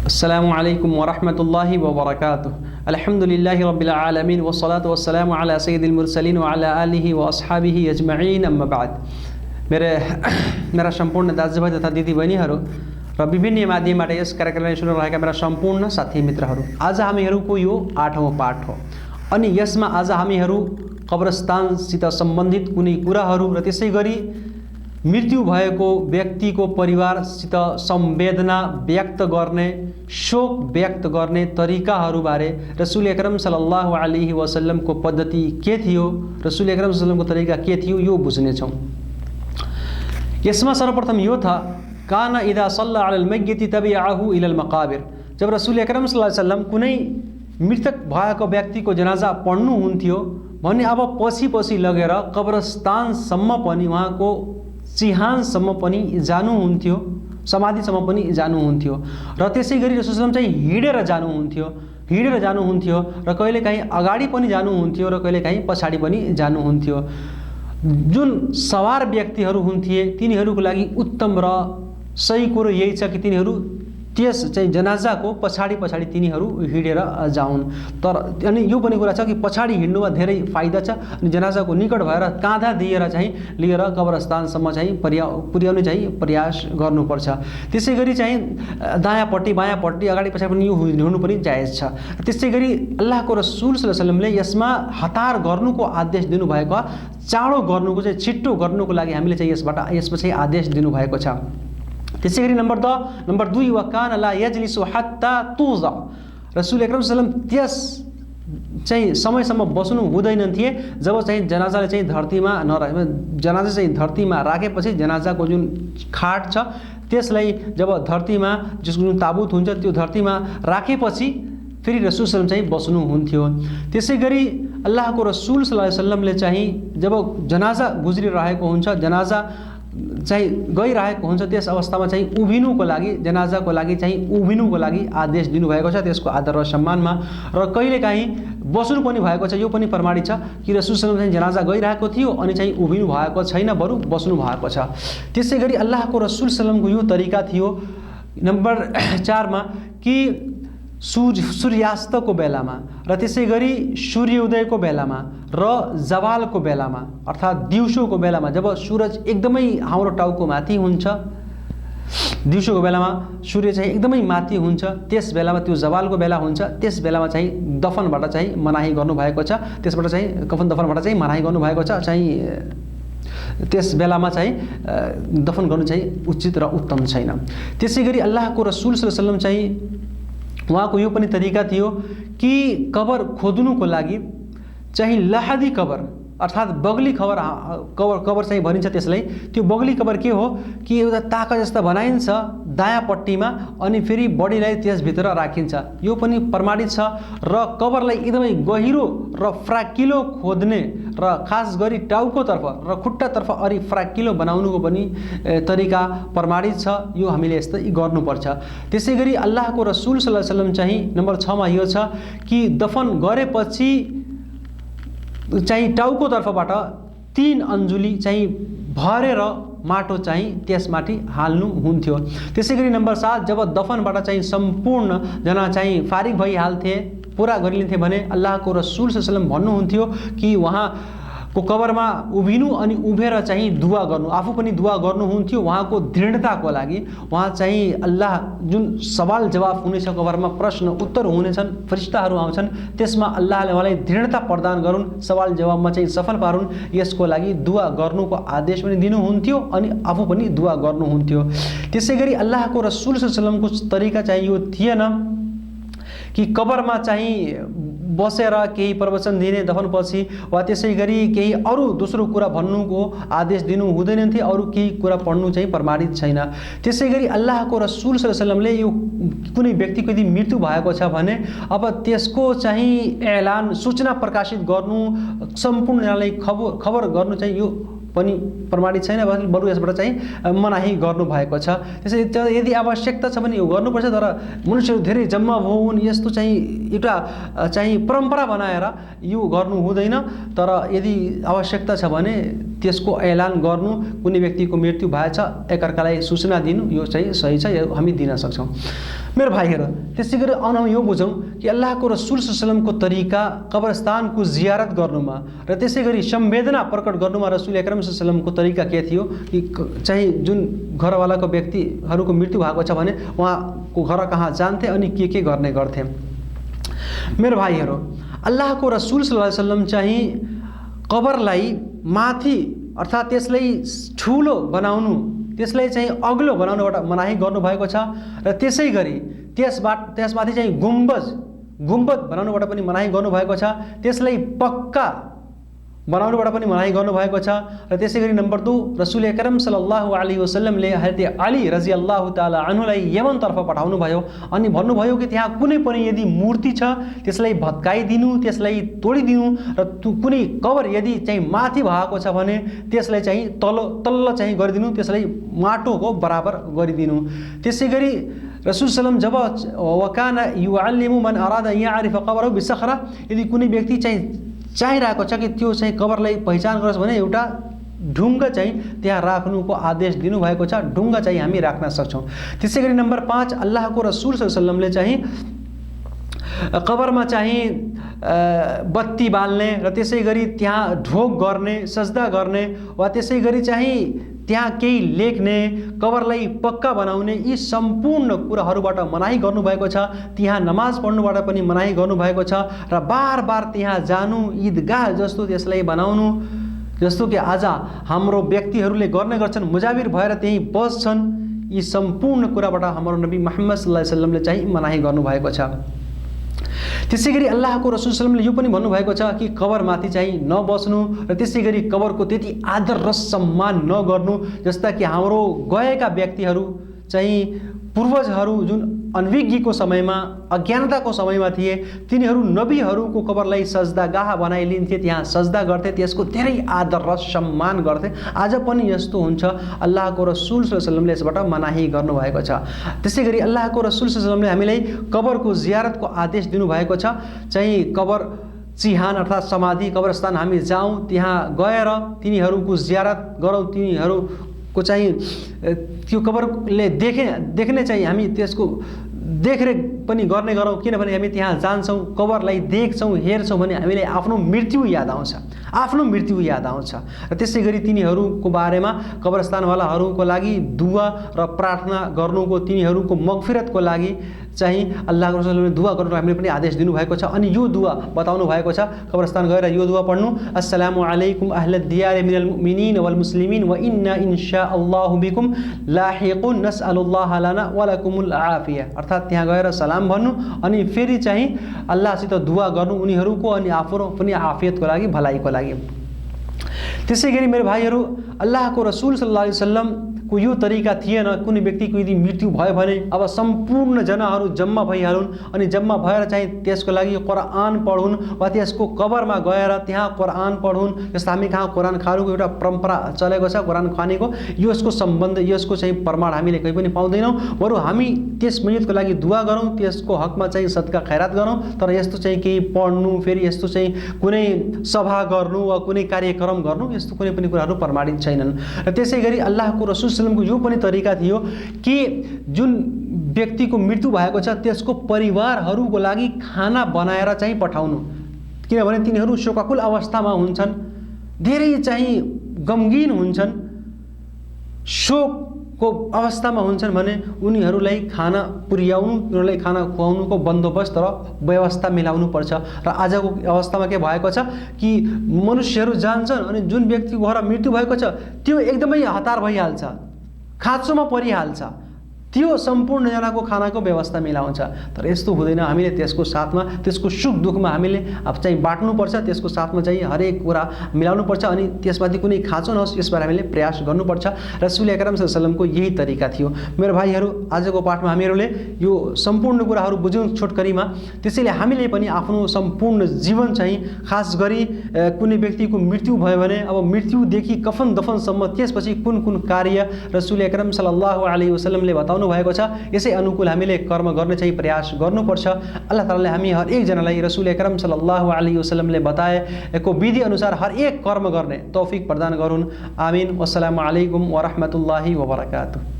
अस्सलामु अलैकुम वरहमतुल्लाहि वबरकातुह। अल्हम्दुलिल्लाहि रब्बिल आलमीन वस्सलातु वस्सलामु अला सय्यिदिल मुरसलीन व अला आलिहि व अस्हाबिहि अजमईन, अम्मा बाद। मेरा सम्पूर्ण दाजुभाइ तथा दिदीबहिनीहरू र विभिन्न माध्यमबाट यस कार्यक्रमलाई सुनिरहेका मेरा सम्पूर्ण साथी मित्रहरू, आज हामीहरूको यो 8औं पाठ हो अनि यसमा आज हामीहरू कब्रस्तानसित सम्बन्धित कुनै कुराहरू र त्यसै गरी मृत्यु भएको व्यक्तिको परिवारसित संवेदना व्यक्त गर्ने, शोक व्यक्त गर्ने तरिकाहरूबारे रसूल अकरम सल्लल्लाहु अलैहि वसल्लमको पद्धति के थियो, रसूल अकरम सल्लल्लाहु अलैहि वसल्लमको तरिका के थियो, यो बुझ्नेछौँ। यसमा सर्वप्रथम यो था काना इदा सल्ला अलल मय्यति तबिअहु इलल मकाबिर। जब रसूल अकरम सल्लल्लाहु अलैहि वसल्लम कुनै मृतक भएको व्यक्तिको जनाजा पढ्नुहुन्थ्यो भने अब पछि लगेर कब्रस्तानसम्म पनि उहाँको चिहानसम्म पनि जानुहुन्थ्यो, समाधिसम्म पनि जानुहुन्थ्यो र त्यसै गरी रसूल सल्लल्लाहु अलैहि वसल्लम चाहिँ हिँडेर जानुहुन्थ्यो र कहिलेकाहीँ अगाडि पनि जानुहुन्थ्यो र कहिलेकाहीँ पछाडि पनि जानुहुन्थ्यो। जुन सवार व्यक्तिहरू हुन्थे तिनीहरूको लागि उत्तम र सही कुरो यही छ कि तिनीहरू त्यस चाहिँ जनाजाको पछाडि तिनीहरू हिँडेर जाउन्। तर अनि यो पनि कुरा छ कि पछाडि हिँड्नुमा धेरै फाइदा छ अनि जनाजाको निकट भएर काँधा दिएर चाहिँ लिएर कब्रस्तानसम्म चाहिँ पुर्याउने चाहिँ प्रयास गर्नुपर्छ। त्यसै गरी चाहिँ दायाँपट्टि बायाँपट्टि अगाडि पछाडि पनि यो हुनु पनि जायज छ। त्यसै गरी अल्लाहको रसूल सल्लल्लाहु अलैहि वसल्लमले यसमा हतार गर्नुको आदेश दिनुभएको, चाँडो गर्नुको चाहिँ छिट्टो गर्नुको लागि हामीले चाहिँ यसमा चाहिँ आदेश दिनुभएको छ। त्यसै गरी नम्बर 2 वकान ला यजलिसु हत्ता तुजा। रसूल अकरम सल्लल्लाहु अलैहि वसल्लम त्यस चाहिँ समयसम्म बस्नु हुँदैन थिए जब चाहिँ जनाजाले चाहिँ धरतीमा नराखे, जनाजा चाहिँ धरतीमा राखेपछि जनाजाको जुन खाट छ त्यसलाई जब धरतीमा जसको जुन ताबुत हुन्छ त्यो धरतीमा राखेपछि फेरि रसूल सल्लल्लाहु अलैहि वसल्लम चाहिँ बस्नुहुन्थ्यो। त्यसै गरी अल्लाहको रसूल सल्लल्लाहु अलैहि वसल्लमले चाहिँ जब जनाजा गुज्रिरहेको हुन्छ, जनाजा चाहिँ गइरहेको हुन्छ, त्यस अवस्थामा चाहिँ उभिनुको लागि, जनाजाको लागि चाहिँ उभिनुको लागि आदेश दिनुभएको छ, त्यसको आदर र सम्मानमा। र कहिलेकाहीँ बस्नु पनि भएको छ, यो पनि प्रमाणित छ कि रसूल सल्लल्लाहु अलैहि वसल्लम चाहिँ जनाजा गइरहेको थियो अनि चाहिँ उभिनु भएको छैन, बरु बस्नु भएको छ। त्यसै गरी अल्लाहको रसूल सल्लल्लाहु अलैहि वसल्लमको यो तरिका थियो। नम्बर 4 मा कि सूर्यास्तको बेलामा र त्यसै गरी सूर्योदयको बेलामा र जवालको बेलामा अर्थात् दिउँसोको बेलामा जब सूरज एकदमै हाम्रो टाउको माथि हुन्छ, दिउँसोको बेलामा सूर्य चाहिँ एकदमै माथि हुन्छ, त्यस बेलामा त्यो जवालको बेला हुन्छ, त्यस बेलामा चाहिँ दफनबाट चाहिँ मनाही गर्नुभएको छ, त्यसबाट चाहिँ कफन दफनबाट चाहिँ मनाही गर्नुभएको छ। चाहिँ त्यस बेलामा चाहिँ दफन गर्नु चाहिँ उचित र उत्तम छैन। त्यसै गरी अल्लाहको रसूल सल्लल्लाहु अलैहि वसल्लम चाहिँ उहाँको यो पनि तरिका थियो कि कबर खोद्नुको लागि चाहिँ लहदी कबर अर्थात् बगली कबर चाहिँ भनिन्छ त्यसलाई। त्यो बगली कबर के हो कि एउटा ताका जस्ता बनाइन्छ दायाँपट्टिमा अनि फेरि बडीलाई त्यसभित्र राखिन्छ। यो पनि प्रमाणित छ र कबरलाई एकदमै गहिरो र फ्राकिलो खोद्ने र खास गरी टाउकोतर्फ र खुट्टातर्फ अलि फ्राकिलो बनाउनुको पनि तरिका प्रमाणित छ। यो हामीले यस्तै गर्नुपर्छ। त्यसै गरी अल्लाहको रसूल सल्लल्लाहु अलैहि वसल्लम चाहिँ नम्बर 6 मा यो छ कि दफन गरेपछि चाहिँ टाउकोतर्फबाट 3 अन्जुली चाहिँ भरेर माटो चाहिँ त्यसमाथि हाल्नु हुन्थ्यो। त्यसै गरी नम्बर 7 जब दफनबाट चाहिँ सम्पूर्ण जना चाहिँ फारिग भइहाल्थे, पुरा गरिन्थे भने अल्लाहको रसूल सल्लल्लाहु अलैहि वसल्लम भन्नुहुन्थ्यो कि उहाँको कबरमा उभिनु अनि उभेर चाहिँ दुआ गर्नु, आफू पनि दुआ गर्नुहुन्थ्यो उहाँको दृढताको लागि। उहाँ चाहिँ अल्लाह जुन सवाल जवाफ हुनेछ, कबरमा प्रश्न उत्तर हुनेछन्, फरिस्ताहरू आउँछन्, त्यसमा अल्लाहले उहाँलाई दृढता प्रदान गरून्, सवाल जवाबमा चाहिँ सफल पारुन्, यसको लागि दुआ गर्नुको आदेश पनि दिनुहुन्थ्यो अनि आफू पनि दुआ गर्नुहुन्थ्यो। त्यसै गरी अल्लाहको रसूल सल्लल्लाहु अलैहि वसल्लमको तरिका चाहिँ यो थिएन कि कबरमा चाहिँ बसेर केही प्रवचन दिने दफनपछि वा त्यसै गरी केही अरू दोस्रो कुरा भन्नुको आदेश दिनु हुँदैन थियो, अरू केही कुरा पढ्नु चाहिँ प्रमाणित छैन। त्यसै गरी अल्लाहको रसूल सल्लल्लाहु अलैहि वसल्लमले यो कुनै व्यक्तिको यदि मृत्यु भएको छ भने अब त्यसको चाहिँ ऐलान सूचना प्रकाशित गर्नु, सम्पूर्णलाई खबर गर्नु चाहिँ यो पनि प्रमाणित छैन, बरु यसबाट चाहिँ मनाही गर्नुभएको छ। त्यसै यदि आवश्यकता छ भने यो गर्नुपर्छ, तर मनुष्यहरू धेरै जम्मा हुन् यस्तो चाहिँ एउटा चाहिँ परम्परा बनाएर यो गर्नु हुँदैन। तर यदि आवश्यकता छ भने त्यसको ऐलान गर्नु, कुनै व्यक्तिको मृत्यु भएछ एकअर्कालाई सूचना दिनु, यो चाहिँ सही छ, यो हामी दिन सक्छौँ। मेरो भाइहरू, त्यसै गरी अब हामी यो बुझौँ कि अल्लाहको रसुल सल्लल्लाहु अलैहि वसल्लमको तरिका कब्रस्तानको जियारत गर्नुमा र त्यसै गरी संवेदना प्रकट गर्नुमा रसुल अकरम सल्लल्लाहु अलैहि वसल्लमको तरिका के थियो कि चाहिँ जुन घरवालाको व्यक्तिहरूको मृत्यु भएको छ भने उहाँको घर कहाँ जान्थे अनि के गर्ने गर्थे। मेरो भाइहरू, अल्लाहको रसुल सल्लल्लाहु अलैहि वसल्लम चाहिँ कबरलाई माथि अर्थात् त्यसलाई ठुलो बनाउनु, त्यसलाई चाहिँ अग्लो बनाउनबाट मनाही गर्नुभएको छ र त्यसै गरी त्यसमाथि चाहिँ गुम्बद बनाउनबाट पनि मनाही गर्नुभएको छ, त्यसलाई पक्का बनाउनबाट पनि मनाही गर्नुभएको छ र त्यसै गरी नम्बर 2 रसुल अकरम सल्लल्लाहु अलैहि वसल्लमले हजरत अली रजियल्लाहु ताला अन्हुलाई यमनतर्फ पठाउनु भयो अनि भन्नुभयो कि त्यहाँ कुनै पनि यदि मूर्ति छ त्यसलाई भत्काइदिनु, त्यसलाई तोडिदिनु र कुनै कबर यदि चाहिँ माथि भएको छ भने त्यसलाई चाहिँ तल्लो चाहिँ गरिदिनु, त्यसलाई माटोको बराबर गरिदिनु। त्यसै गरी रसूल सल्लम जब वकाना युअल्लिमु मन अरादा यारिफ कबरहु बिसखरा, यदि कुनै व्यक्ति चाहिँ चाहिरहेको छ कि त्यो चाहिँ कबरलाई पहिचान गरोस् भने एउटा ढुङ्गा चाहिँ त्यहाँ राख्नुको आदेश दिनुभएको छ। ढुङ्गा चाहिँ हामी राख्न सक्छौँ। त्यसै गरी नम्बर 5 अल्लाहको रसुल सल्लल्लाहु अलैहि वसल्लमले चाहिँ कबरमा चाहिँ बत्ती बाल्ने र त्यसै गरी त्यहाँ ढोग गर्ने, सजदा गर्ने वा त्यसै गरी चाहिँ त्यहाँ केही लेख्ने, कबरलाई पक्का बनाउने, यी सम्पूर्ण कुराहरूबाट मनाही गर्नुभएको छ। त्यहाँ नमाज पढ्नुबाट पनि मनाही गर्नुभएको छ र बार बार त्यहाँ जानु, ईदगाह जस्तो त्यसलाई बनाउनु, जस्तो कि आज हाम्रो व्यक्तिहरूले गर्ने गर्छन्, मुजाबिर भएर त्यहीँ बस्छन्, यी सम्पूर्ण कुराबाट हाम्रो नबी मुहम्मद सल्लल्लाहु अलैहि वसल्लमले चाहिँ मनाही गर्नुभएको छ। त्यसै गरी अल्लाहको रसुल सल्लल्लाहु अलैहि वसल्लमले यो पनि भन्नुभएको छ कि कबरमाथि चाहिँ नबस्नु र त्यसै गरी कबरको त्यति आदर र सम्मान नगर्नु, जस्ता कि हाम्रो गएका व्यक्तिहरू चाहिँ पूर्वजहरू जुन अनभिज्ञको समयमा, अज्ञानताको समयमा थिए, तिनीहरू नबीहरूको कबरलाई सजदागाह बनाइलिन्थे, त्यहाँ सजदा गर्थे, त्यसको धेरै आदर र सम्मान गर्थे। आज पनि यस्तो हुन्छ। अल्लाहको रसुल सल्लल्लाहु अलैहि वसल्लमले यसबाट मनाही गर्नुभएको छ। त्यसै गरी अल्लाहको रसुल सल्लल्लाहु अलैहि वसल्लमले हामीलाई कबरको जियारतको आदेश दिनुभएको छ। चाहिँ कबर चिहान अर्थात् समाधि कब्रस्तान हामी जाउँ, त्यहाँ गएर तिनीहरूको जियारत गरौँ, तिनीहरूको चाहिँ त्यो कबरले देख्ने चाहिँ हामी त्यसको देखरेख पनि गर्ने गरौँ। किनभने हामी त्यहाँ जान्छौँ, कबरलाई देख्छौँ, हेर्छौँ भने हामीलाई आफ्नो मृत्यु याद आउँछ, र त्यसै गरी तिनीहरूको बारेमा कब्रस्तानवालाहरूको लागि दुआ र प्रार्थना गर्नुको, तिनीहरूको मगफिरतको लागि चाहिँ अल्लाहको रसुलले दुआ गर्नु हामीले पनि आदेश दिनुभएको छ। अनि यो दुआ बताउनु भएको छ, कब्रस्तान गएर यो दुआ पढ्नु, अस्सलामु अलैकुम अहलद दियार मिनल मुमिनीन वल मुस्लिमीन व इन्ना इन्शाअल्लाहु बिकुम लाहिकुन नसअलुल्लाह लना व लकुमुल आफिया। अर्थात् त्यहाँ गएर सलाम भन्नु अनि फेरि चाहिँ अल्लाहसित दुआ गर्नु उनीहरूको अनि आफ्नो पनि आफियतको लागि, भलाइको लागि। त्यसै गरी मेरो भाइहरू, अल्लाहको रसुल सल्लल्लाहु अलैहि वसल्लम को यो तरिका थिएन। कुनै व्यक्तिको यदि मृत्यु भयो भने अब सम्पूर्ण जनाहरू जम्मा भइहालुन् अनि जम्मा भएर चाहिँ त्यसको लागि कुरान पढुन् वा त्यसको कबरमा गएर त्यहाँ कुरान पढुन्। जस्तो हामी कहाँ कुरान खानुको एउटा परम्परा चलेको छ, कुरान खानेको, यसको सम्बन्ध, यसको चाहिँ प्रमाण हामीले कहीँ पनि पाउँदैनौँ। बरु हामी त्यस मृतको लागि दुआ गरौँ, त्यसको हकमा चाहिँ सदका खैरात गरौँ। तर यस्तो चाहिँ केही पढ्नु, फेरि यस्तो चाहिँ कुनै सभा गर्नु वा कुनै कार्यक्रम गर्नु, यस्तो कुनै पनि कुराहरू प्रमाणित छैनन्। र त्यसै गरी अल्लाहको रसुल को यो पनि तरिका थियो कि जुन व्यक्तिको मृत्यु भएको छ त्यसको परिवारहरूको लागि खाना बनाएर चाहिँ पठाउनु। किनभने तिनीहरू शोकाकुल अवस्थामा हुन्छन्, धेरै चाहिँ गमगीन हुन्छन्, शोकको अवस्थामा हुन्छन् भने उनीहरूलाई खाना पुर्याउनु, उनीहरूलाई खाना खुवाउनुको बन्दोबस्त र व्यवस्था मिलाउनु पर्छ। र आजको अवस्थामा के भएको छ कि मनुष्यहरू जान्छन् अनि जुन व्यक्तिको घर मृत्यु भएको छ त्यो एकदमै हतार भइहाल्छ, खाँचोमा परिहाल्छ, त्यो सम्पूर्णजनाको खानाको व्यवस्था मिलाउँछ। तर यस्तो हुँदैन। हामीले त्यसको साथमा, त्यसको सुख दुःखमा हामीले चाहिँ बाँड्नुपर्छ, त्यसको साथमा चाहिँ हरेक कुरा मिलाउनुपर्छ अनि त्यसमाथि कुनै खाँचो नहोस् यसबारे हामीले प्रयास गर्नुपर्छ। रसुल अकरम सल्लल्लाहु अलैहि वसल्लमको यही तरिका थियो। मेरो भाइहरू, आजको पाठमा हामीहरूले यो सम्पूर्ण कुराहरू बुझ्यौँ छोटकरीमा। त्यसैले हामीले पनि आफ्नो सम्पूर्ण जीवन चाहिँ खास गरी कुनै व्यक्तिको मृत्यु भयो भने अब मृत्युदेखि कफन दफनसम्म त्यसपछि कुन कुन कार्य रसुल अकरम सल्लल्लाहु अलैहि वसल्लमले बताउनु भएको छ, यसै अनुकूल हामीले कर्म गर्ने चाहिँ प्रयास गर्नुपर्छ। अल्लाह तालाले हामी हर एकजनालाई रसुल अकरम सल्लल्लाहु अलैहि वसल्लमले बताएको विधि अनुसार हर एक कर्म गर्ने तौफिक प्रदान गरून्। आमीन। वस्सलामु अलैकुम व रहमतुल्लाहि व बरकातुहू।